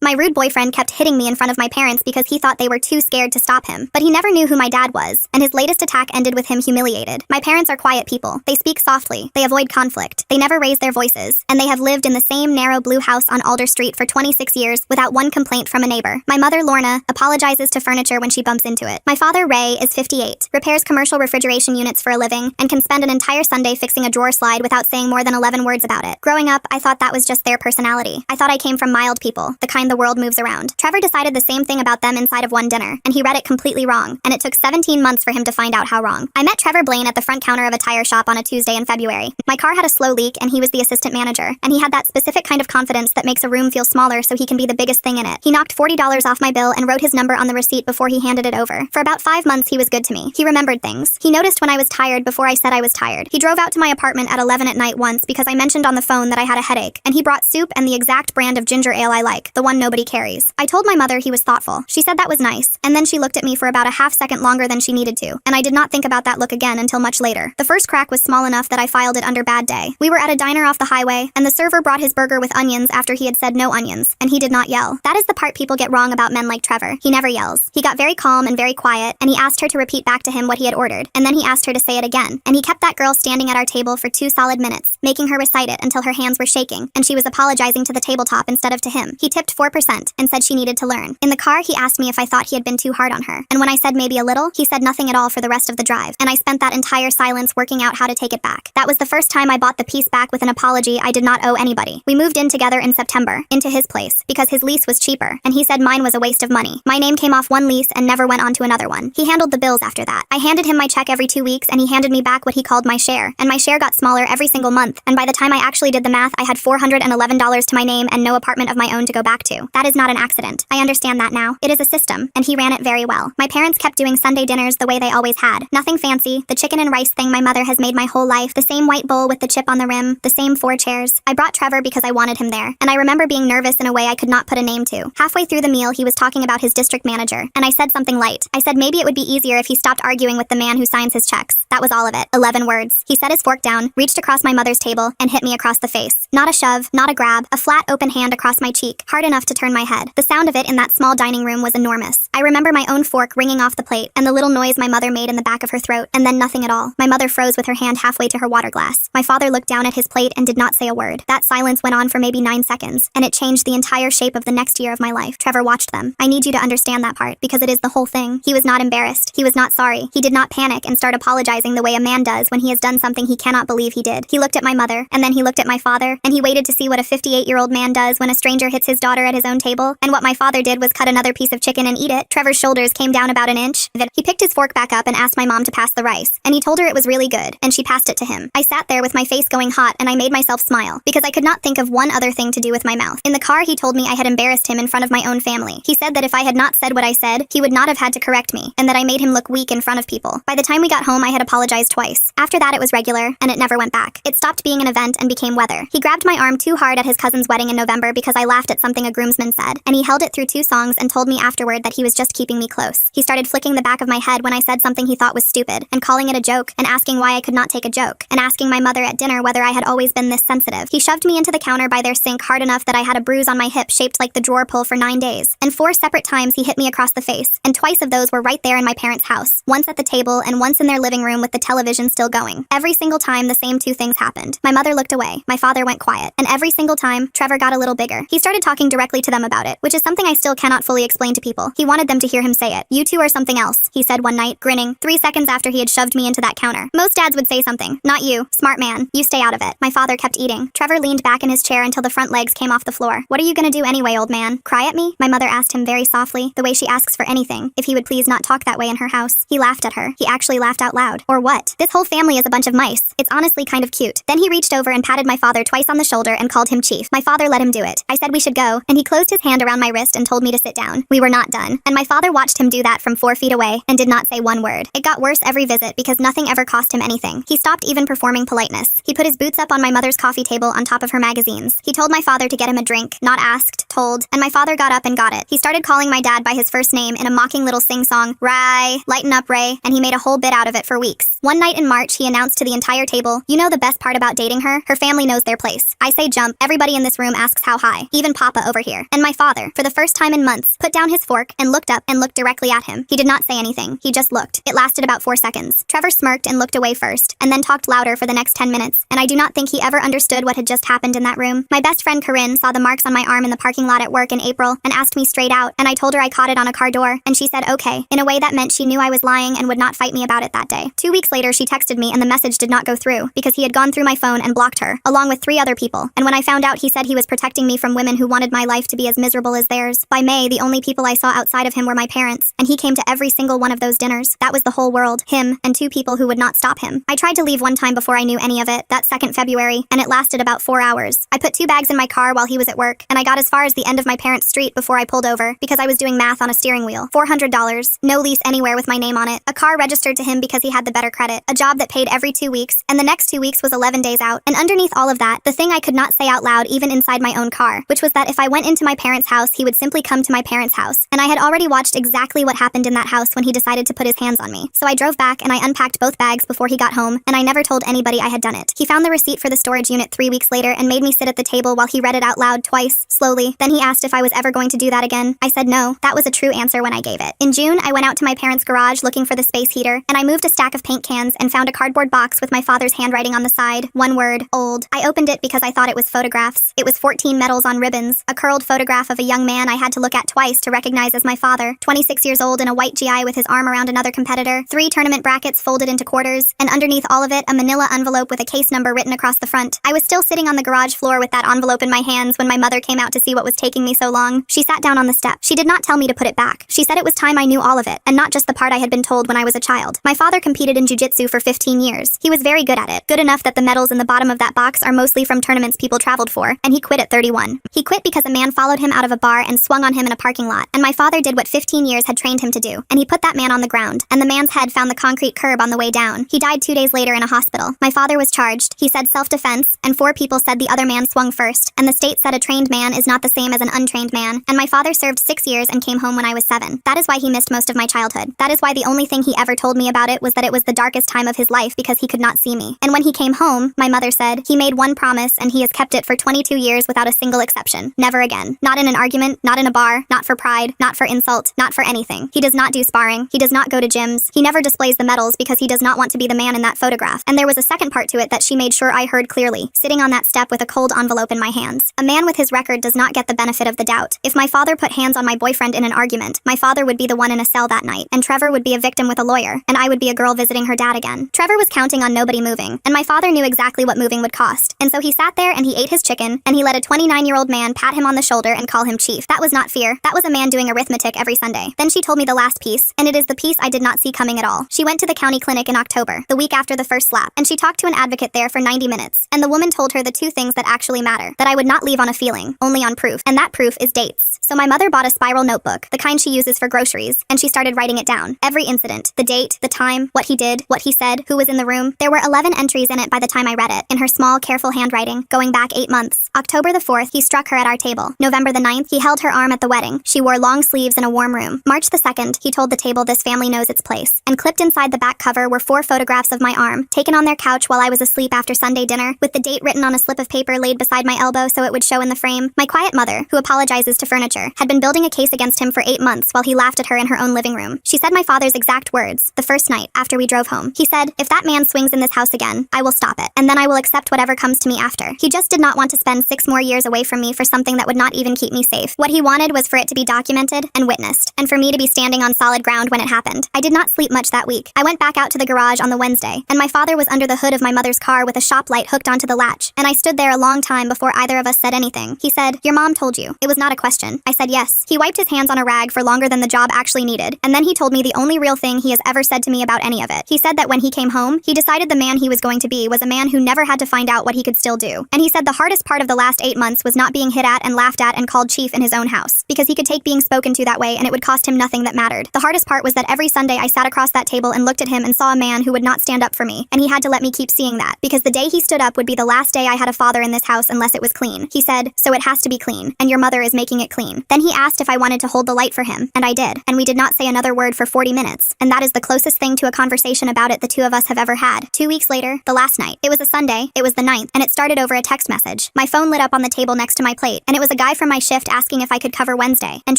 My rude boyfriend kept hitting me in front of my parents because he thought they were too scared to stop him, but he never knew who my dad was, and his latest attack ended with him humiliated. My parents are quiet people. They speak softly. They avoid conflict. They never raise their voices, and they have lived in the same narrow blue house on Alder Street for 26 years without one complaint from a neighbor. My mother, Lorna, apologizes to furniture when she bumps into it. My father, Ray, is 58, repairs commercial refrigeration units for a living, and can spend an entire Sunday fixing a drawer slide without saying more than 11 words about it. Growing up, I thought that was just their personality. I thought I came from mild people, the kind the world moves around. Trevor decided the same thing about them inside of one dinner, and he read it completely wrong, and it took 17 months for him to find out how wrong. I met Trevor Blaine at the front counter of a tire shop on a Tuesday in February. My car had a slow leak, and he was the assistant manager, and he had that specific kind of confidence that makes a room feel smaller so he can be the biggest thing in it. He knocked $40 off my bill and wrote his number on the receipt before he handed it over. For about 5 months, he was good to me. He remembered things. He noticed when I was tired before I said I was tired. He drove out to my apartment at 11 at night once because I mentioned on the phone that I had a headache, and he brought soup and the exact brand of ginger ale I like, the one nobody carries. I told my mother he was thoughtful. She said that was nice, and then she looked at me for about a half second longer than she needed to, and I did not think about that look again until much later. The first crack was small enough that I filed it under bad day. We were at a diner off the highway, and the server brought his burger with onions after he had said no onions, and he did not yell. That is the part people get wrong about men like Trevor. He never yells. He got very calm and very quiet, and he asked her to repeat back to him what he had ordered, and then he asked her to say it again, and he kept that girl standing at our table for 2 solid minutes, making her recite it until her hands were shaking, and she was apologizing to the tabletop instead of to him. He tipped 4% and said she needed to learn. In the car, he asked me if I thought he had been too hard on her, and when I said maybe a little, he said nothing at all for the rest of the drive, and I spent that entire silence working out how to take it back. That was the first time I bought the piece back with an apology I did not owe anybody. We moved in together in September, into his place, because his lease was cheaper, and he said mine was a waste of money. My name came off one lease and never went on to another one. He handled the bills after that. I handed him my check every 2 weeks, and he handed me back what he called my share, and my share got smaller every single month, and by the time I actually did the math, I had $411 to my name and no apartment of my own to go back to. That is not an accident. I understand that now. It is a system, and he ran it very well. My parents kept doing Sunday dinners the way they always had. Nothing fancy, the chicken and rice thing my mother has made my whole life, the same white bowl with the chip on the rim, the same 4 chairs. I brought Trevor because I wanted him there, and I remember being nervous in a way I could not put a name to. Halfway through the meal, he was talking about his district manager, and I said something light. I said maybe it would be easier if he stopped arguing with the man who signs his checks. That was all of it. 11 words. He set his fork down, reached across my mother's table, and hit me across the face. Not a shove, not a grab, a flat open hand across my cheek, hard enough to turn my head. The sound of it in that small dining room was enormous. I remember my own fork ringing off the plate, and the little noise my mother made in the back of her throat, and then nothing at all. My mother froze with her hand halfway to her water glass. My father looked down at his plate and did not say a word. That silence went on for maybe 9 seconds, and it changed the entire shape of the next year of my life. Trevor watched them. I need you to understand that part, because it is the whole thing. He was not embarrassed. He was not sorry. He did not panic and start apologizing the way a man does when he has done something he cannot believe he did. He looked at my mother, and then he looked at my father, and he waited to see what a 58-year-old man does when a stranger hits his daughter at his own table, and what my father did was cut another piece of chicken and eat it. Trevor's shoulders came down about an inch. He picked his fork back up and asked my mom to pass the rice, and he told her it was really good, and she passed it to him. I sat there with my face going hot, and I made myself smile, because I could not think of one other thing to do with my mouth. In the car, he told me I had embarrassed him in front of my own family. He said that if I had not said what I said, he would not have had to correct me, and that I made him look weak in front of people. By the time we got home, I had apologized twice. After that, it was regular, and it never went back. It stopped being an event and became weather. He grabbed my arm too hard at his cousin's wedding in November because I laughed at something a groomsman said, and he held it through 2 songs and told me afterward that he was just keeping me close. He started flicking the back of my head when I said something he thought was stupid, and calling it a joke, and asking why I could not take a joke, and asking my mother at dinner whether I had always been this sensitive. He shoved me into the counter by their sink hard enough that I had a bruise on my hip shaped like the drawer pull for 9 days, and 4 separate times he hit me across the face, and twice of those were right there in my parents' house, once at the table and once in their living room with the television still going. Every single time the same 2 things happened. My mother looked away, my father went quiet, and every single time, Trevor got a little bigger. He started talking directly to them about it, which is something I still cannot fully explain to people. He wanted them to hear him say it. "You two are something else," he said one night, grinning, 3 seconds after he had shoved me into that counter. Most dads would say something. "Not you. Smart man. You stay out of it." My father kept eating. Trevor leaned back in his chair until the front legs came off the floor. "What are you gonna do anyway, old man? Cry at me?" My mother asked him very softly, the way she asks for anything, if he would please not talk that way in her house. He laughed at her. He actually laughed out loud. "Or what? This whole family is a bunch of mice. It's honestly kind of cute." Then he reached over and patted my father twice on the shoulder and called him chief. My father let him do it. I said we should go, and he closed his hand around my wrist and told me to sit down. We were not done, and my father watched him do that from 4 feet away and did not say one word. It got worse every visit because nothing ever cost him anything. He stopped even performing politeness. He put his boots up on my mother's coffee table on top of her magazines. He told my father to get him a drink, not asked, told, and my father got up and got it. He started calling my dad by his first name in a mocking little sing-song, "Ray, lighten up, Ray," and he made a whole bit out of it for weeks. weeks. One night in March, he announced to the entire table, "You know the best part about dating her? Her family knows their place." I say jump. Everybody in this room asks how high. Even Papa over here. And my father, for the first time in months, put down his fork and looked up and looked directly at him. He did not say anything. He just looked. It lasted about 4 seconds. Trevor smirked and looked away first, and then talked louder for the next 10 minutes, and I do not think he ever understood what had just happened in that room. My best friend Corinne saw the marks on my arm in the parking lot at work in April and asked me straight out, and I told her I caught it on a car door, and she said okay, in a way that meant she knew I was lying and would not fight me about it that day. 2 weeks later, she texted me and the message did not go through because he had gone through my phone and blocked her, along with 3 other people, and when I found out, he said he was protecting me from women who wanted my life to be as miserable as theirs. By May, the only people I saw outside of him were my parents, and he came to every single one of those dinners. That was the whole world, him, and 2 people who would not stop him. I tried to leave one time before I knew any of it, that 2nd February, and it lasted about 4 hours. I put 2 bags in my car while he was at work, and I got as far as the end of my parents' street before I pulled over, because I was doing math on a steering wheel. $400, no lease anywhere with my name on it, a car registered to him because he had the better credit, a job that paid every 2 weeks, and the next 2 weeks was 11 days out. And underneath all of that, the thing I could not say out loud even inside my own car, which was that if I went into my parents' house, he would simply come to my parents' house. And I had already watched exactly what happened in that house when he decided to put his hands on me. So I drove back and I unpacked both bags before he got home, and I never told anybody I had done it. He found the receipt for the storage unit 3 weeks later and made me sit at the table while he read it out loud twice, slowly. Then he asked if I was ever going to do that again. I said no. That was a true answer when I gave it. In June, I went out to my parents' garage looking for the space heater, and I moved a stack of paint cans and found a cardboard box with my father's handwriting on the side. One word, old. I opened it because I thought it was photographs. It was 14 medals on ribbons, a curled photograph of a young man I had to look at twice to recognize as my father, 26 years old in a white GI with his arm around another competitor, 3 tournament brackets folded into quarters, and underneath all of it, a manila envelope with a case number written across the front. I was still sitting on the garage floor with that envelope in my hands when my mother came out to see what was taking me so long. She sat down on the step. She did not tell me to put it back. She said it was time I knew all of it, and not just the part I had been told when I was a child. My father competed in jiu-jitsu for 15 years. He was very good at it. Good enough that the medals in the bottom of that box are mostly from tournaments people traveled for, and he quit at 31. He quit because a man followed him out of a bar and swung on him in a parking lot, and my father did what 15 years had trained him to do, and he put that man on the ground, and the man's head found the concrete curb on the way down. He died 2 days later in a hospital. My father was charged. He said self-defense, and 4 people said the other man swung first, and the state said a trained man is not the same as an untrained man, and my father served 6 years and came home when I was 7. That is why he missed most of my childhood. That is why the only thing he ever told me about it was that it was the darkest time of his life because he could not see me. And when he came home, my mother said, he made one promise and he has kept it for 22 years without a single exception. Never again. Not in an argument, not in a bar, not for pride, not for insult, not for anything. He does not do sparring. He does not go to gyms. He never displays the medals because he does not want to be the man in that photograph. And there was a second part to it that she made sure I heard clearly, sitting on that step with a cold envelope in my hands. A man with his record does not get the benefit of the doubt. If my father put hands on my boyfriend in an argument, my father would be the one in a cell that night, and Trevor would be a victim with a lawyer, and I would be a girl visiting her dad again. Trevor was counting on nobody moving, and my father knew exactly what moving would cost. And so he sat there and he ate his chicken, and he let a 29-year-old man pat him on the shoulder and call him chief. That was not fear. That was a man doing arithmetic every Sunday. Then she told me the last piece, and it is the piece I did not see coming at all. She went to the county clinic in October, the week after the first slap, and she talked to an advocate there for 90 minutes. And the woman told her the 2 things that actually matter, that I would not leave on a feeling, only on proof. And that proof is dates. So my mother bought a spiral notebook, the kind she uses for groceries, and she started writing it down. Every incident, the date, the time, what he did, what he said, who was in the room. There were 11 entries in it by the time I read it, in her small, careful handwriting, going back 8 months. October the 4th, he struck her at our table. November the 9th, he held her arm at the wedding. She wore long sleeves in a warm room. March the 2nd, he told the table this family knows its place. And clipped inside the back cover were 4 photographs of my arm, taken on their couch while I was asleep after Sunday dinner, with the date written on a slip of paper laid beside my elbow so it would show in the frame. My quiet mother, who apologizes to furniture, had been building a case against him for 8 months while he laughed at her in her own living room. She said my father's exact words, the first night, after we drove home. He said, if that man swings in this house again, I will stop it, and then I will accept whatever comes to me after. He just did not want to spend 6 more years away from me for something that would not even keep me safe. What he wanted was for it to be documented and witnessed, and for me to be standing on solid ground when it happened. I did not sleep much that week. I went back out to the garage on the Wednesday, and my father was under the hood of my mother's car with a shop light hooked onto the latch, and I stood there a long time before either of us said anything. He said, your mom told you. It was not a question. I said yes. He wiped his hands on a rag for longer than the job actually needed, and then he told me the only real thing he has ever said to me about any of it. He said that when he came home, he decided the man he was going to be was a man who never had to find out what he could still do. And he said the hardest part of the last 8 months was not being hit at and laughed at and called chief in his own house, because he could take being spoken to that way and it would cost him nothing that mattered. The hardest part was that every Sunday I sat across that table and looked at him and saw a man who would not stand up for me, and he had to let me keep seeing that, because the day he stood up would be the last day I had a father in this house unless it was clean. He said, so it has to be clean, and your mother is making it clean. Then he asked if I wanted to hold the light for him, and I did, and we did not say another word for 40 minutes, and that is the closest thing to a conversation conversation about it the two of us have ever had. 2 weeks later, the last night. It was a Sunday, it was the 9th, and it started over a text message. My phone lit up on the table next to my plate, and it was a guy from my shift asking if I could cover Wednesday. And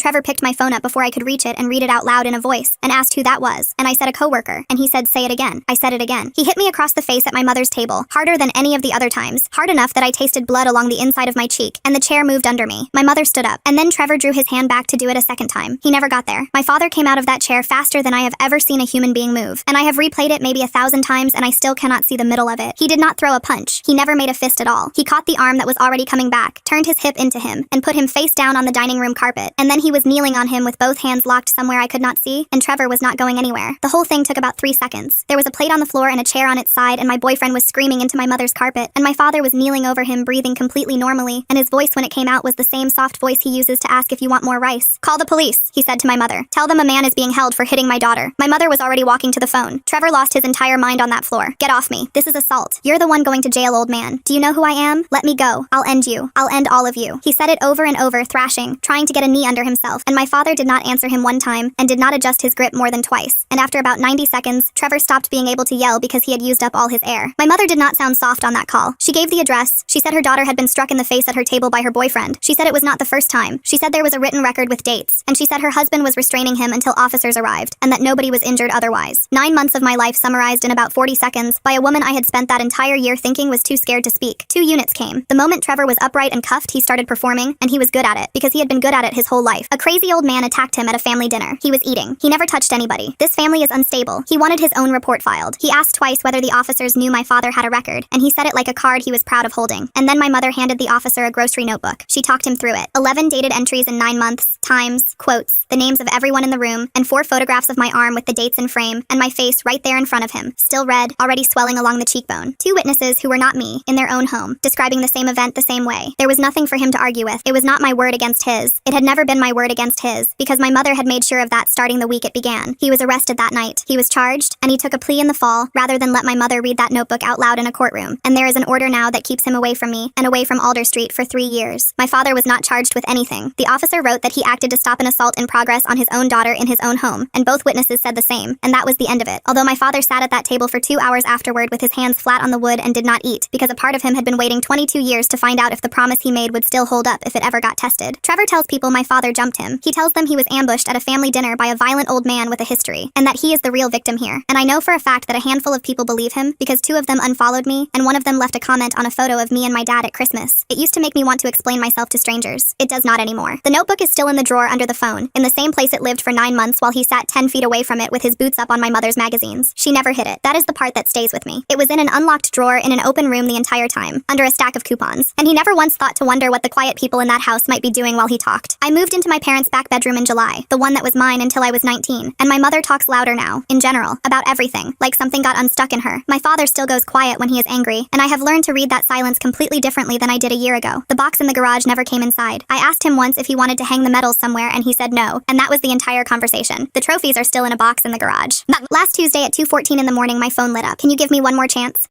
Trevor picked my phone up before I could reach it and read it out loud in a voice, and asked who that was. And I said a coworker, and he said say it again. I said it again. He hit me across the face at my mother's table, harder than any of the other times, hard enough that I tasted blood along the inside of my cheek, and the chair moved under me. My mother stood up, and then Trevor drew his hand back to do it a second time. He never got there. My father came out of that chair faster than I have ever seen a human being move, and I have replayed it maybe 1,000 times and I still cannot see the middle of it. He did not throw a punch. He never made a fist at all. He caught the arm that was already coming back, turned his hip into him, and put him face down on the dining room carpet, and then he was kneeling on him with both hands locked somewhere I could not see, and Trevor was not going anywhere. The whole thing took about 3 seconds. There was a plate on the floor and a chair on its side, and my boyfriend was screaming into my mother's carpet, and my father was kneeling over him breathing completely normally, and his voice when it came out was the same soft voice he uses to ask if you want more rice. "Call the police," he said to my mother. "Tell them a man is being held for hitting my daughter." My mother was already walking to the phone. Trevor lost his entire mind on that floor. "Get off me. This is assault. You're the one going to jail, old man. Do you know who I am? Let me go. I'll end you. I'll end all of you." He said it over and over, thrashing, trying to get a knee under himself, and my father did not answer him one time, and did not adjust his grip more than twice. And after about 90 seconds, Trevor stopped being able to yell because he had used up all his air. My mother did not sound soft on that call. She gave the address. She said her daughter had been struck in the face at her table by her boyfriend. She said it was not the first time. She said there was a written record with dates, and she said her husband was restraining him until officers arrived, and that nobody was injured otherwise. 9 months of my life summarized in about 40 seconds by a woman I had spent that entire year thinking was too scared to speak. 2 units came. The moment Trevor was upright and cuffed, he started performing, and he was good at it, because he had been good at it his whole life. A crazy old man attacked him at a family dinner. He was eating. He never touched anybody. This family is unstable. He wanted his own report filed. He asked twice whether the officers knew my father had a record, and he said it like a card he was proud of holding. And then my mother handed the officer a grocery notebook. She talked him through it. 11 dated entries in 9 months, times, quotes, the names of everyone in the room, and 4 photographs of my arm with the dates in frame, and my face right there in front of him, still red, already swelling along the cheekbone. 2 witnesses who were not me, in their own home, describing the same event the same way. There was nothing for him to argue with. It was not my word against his. It had never been my word against his, because my mother had made sure of that starting the week it began. He was arrested that night. He was charged, and he took a plea in the fall, rather than let my mother read that notebook out loud in a courtroom. And there is an order now that keeps him away from me, and away from Alder Street for 3 years. My father was not charged with anything. The officer wrote that he acted to stop an assault in progress on his own daughter in his own home, and both witnesses said the same, and that was the end of it. Although my father sat at that table for 2 hours afterward with his hands flat on the wood and did not eat, because a part of him had been waiting 22 years to find out if the promise he made would still hold up if it ever got tested. Trevor tells people my father jumped him. He tells them he was ambushed at a family dinner by a violent old man with a history, and that he is the real victim here. And I know for a fact that a handful of people believe him, because 2 of them unfollowed me, and one of them left a comment on a photo of me and my dad at Christmas. It used to make me want to explain myself to strangers. It does not anymore. The notebook is still in the drawer under the phone, in the same place it lived for 9 months while he sat 10 feet away from it with his boots up on my mother's magazines. She never hid it. That is the part that stays with me. It was in an unlocked drawer in an open room the entire time, under a stack of coupons. And he never once thought to wonder what the quiet people in that house might be doing while he talked. I moved into my parents' back bedroom in July, the one that was mine until I was 19, and my mother talks louder now, in general, about everything, like something got unstuck in her. My father still goes quiet when he is angry, and I have learned to read that silence completely differently than I did a year ago. The box in the garage never came inside. I asked him once if he wanted to hang the medals somewhere, and he said no, and that was the entire conversation. The trophies are still in a box in the garage. Last Tuesday at 2:14 in the morning, my phone lit up. "Can you give me one more chance?"